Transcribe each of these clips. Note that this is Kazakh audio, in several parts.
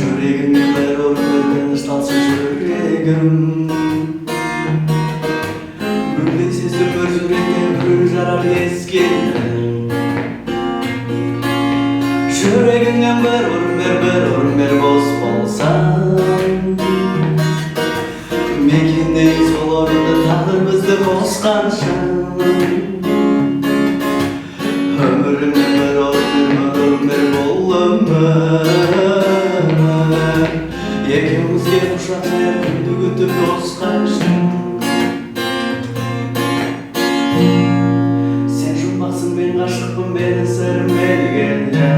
жүрегімнен бір орын тынышталсын жүрегім. Мүмкінсіз өмір жүрекке бір жарар ескендім. Жүрегімнен бір орын бер бос болсам. Мекендейін сол орынды тағдыр бізді қосқанша. Өмірімнен бір орын бер болымын. Екеумізге құшақ жая күнді күтіп тосқанша. Сен жұмбақсың, мен ғашықпын, менің сырым белгілі.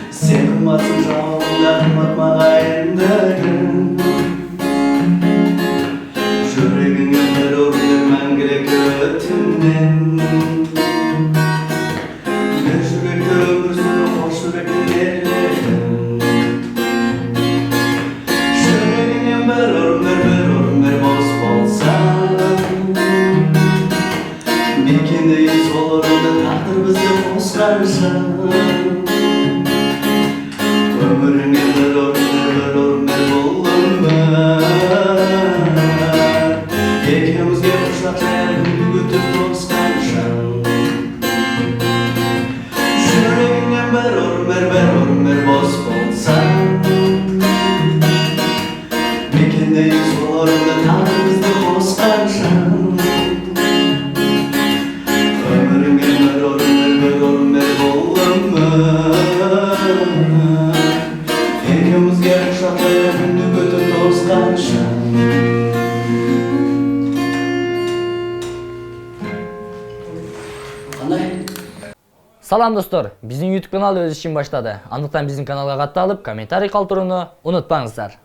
Сен қымбатсың, жауабында қымбат мағайындырым. Жүрегіңе бір орын мәңгілік өтінем. Мен жүректі өмір сүру қош жүректің ерлігім. Жүрегіңнен бір орын бер бос болсам. Мекендейін сол орынды тағдыр бізді қосқанша. Өміріңнен бір орын бер болымын. Екеумізге құшақ жая күнді күтіп тосқанша. Жүрегіңнен бір орын бер бос болсам. Мекендейін сол орынды тағдыр бізді қосқанша. Өміріңнен бір орын бер болымын. Екеумізге құшақ жая күнді күтіп тосқанша. Салам достор, биздин ютуб каналы өз ишин баштады. Андыктан биздин каналга катталып, комментарий калтырууну унутпаңыздар.